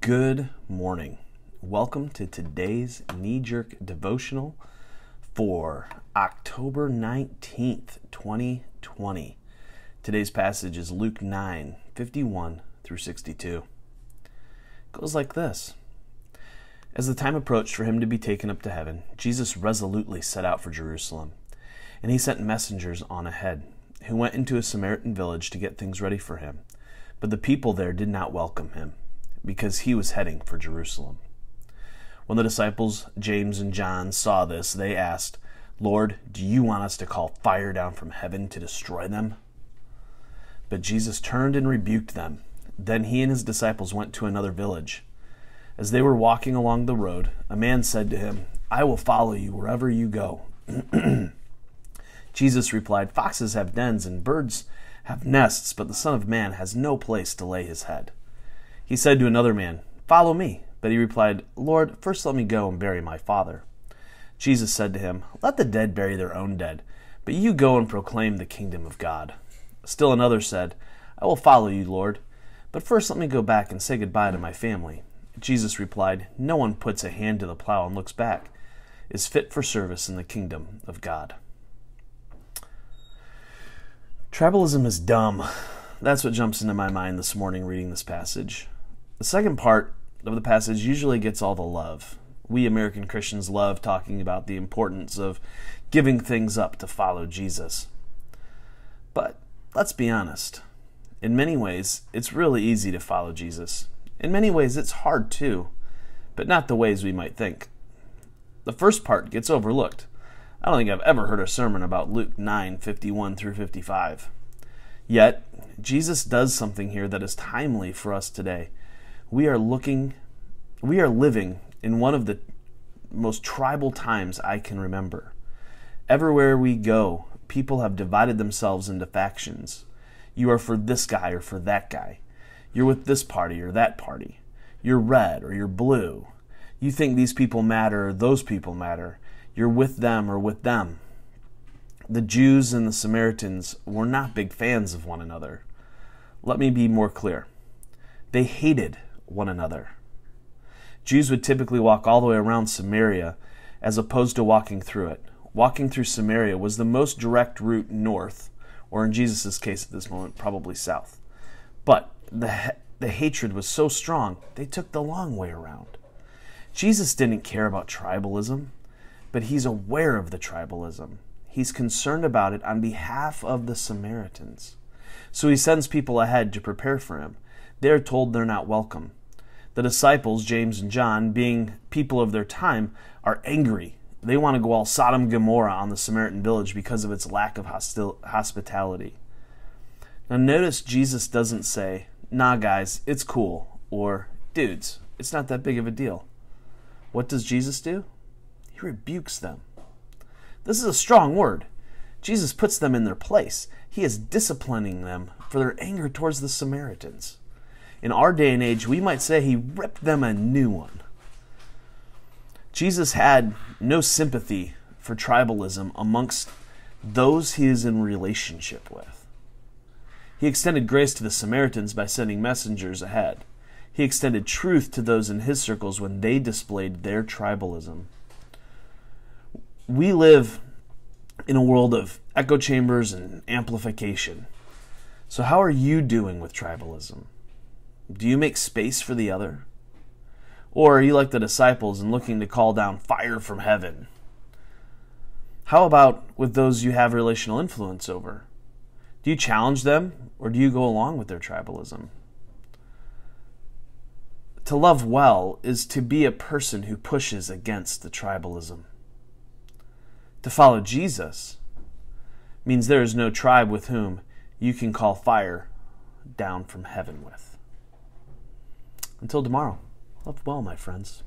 Good morning. Welcome to today's knee-jerk devotional for October 19th, 2020. Today's passage is Luke 9:51 through 62. It goes like this. As the time approached for him to be taken up to heaven, Jesus resolutely set out for Jerusalem, and he sent messengers on ahead, who went into a Samaritan village to get things ready for him. But the people there did not welcome him, because he was heading for Jerusalem. When the disciples, James and John, saw this, they asked, "Lord, do you want us to call fire down from heaven to destroy them?" But Jesus turned and rebuked them. Then he and his disciples went to another village. As they were walking along the road, a man said to him, "I will follow you wherever you go." Jesus replied, "Foxes have dens and birds have nests, but the Son of Man has no place to lay his head." He said to another man, "Follow me." But he replied, "Lord, first let me go and bury my father." Jesus said to him, "Let the dead bury their own dead, but you go and proclaim the kingdom of God." Still another said, "I will follow you, Lord, but first let me go back and say goodbye to my family." Jesus replied, "No one puts a hand to the plow and looks back is fit for service in the kingdom of God." Tribalism is dumb. That's what jumps into my mind this morning reading this passage. The second part of the passage usually gets all the love. We American Christians love talking about the importance of giving things up to follow Jesus. But let's be honest. In many ways, it's really easy to follow Jesus. In many ways, it's hard too, but not the ways we might think. The first part gets overlooked. I don't think I've ever heard a sermon about Luke 9:51 through 55. Yet, Jesus does something here that is timely for us today. We are living in one of the most tribal times I can remember. Everywhere we go, people have divided themselves into factions. You are for this guy or for that guy. You're with this party or that party. You're red or you're blue. You think these people matter or those people matter. You're with them or with them. The Jews and the Samaritans were not big fans of one another. Let me be more clear. They hated one another. Jews would typically walk all the way around Samaria as opposed to walking through it. Walking through Samaria was the most direct route north, or in Jesus' case at this moment, probably south. But the hatred was so strong, they took the long way around. Jesus didn't care about tribalism, but he's aware of the tribalism. He's concerned about it on behalf of the Samaritans. So he sends people ahead to prepare for him. They're told they're not welcome. The disciples, James and John, being people of their time, are angry. They want to go all Sodom and Gomorrah on the Samaritan village because of its lack of hospitality. Now notice Jesus doesn't say, "Nah guys, it's cool," or "Dudes, it's not that big of a deal." What does Jesus do? He rebukes them. This is a strong word. Jesus puts them in their place. He is disciplining them for their anger towards the Samaritans. In our day and age, we might say he ripped them a new one. Jesus had no sympathy for tribalism amongst those he is in relationship with. He extended grace to the Samaritans by sending messengers ahead. He extended truth to those in his circles when they displayed their tribalism. We live in a world of echo chambers and amplification. So how are you doing with tribalism? Do you make space for the other? Or are you like the disciples and looking to call down fire from heaven? How about with those you have relational influence over? Do you challenge them or do you go along with their tribalism? To love well is to be a person who pushes against the tribalism. To follow Jesus means there is no tribe with whom you can call fire down from heaven with. Until tomorrow, love well, my friends.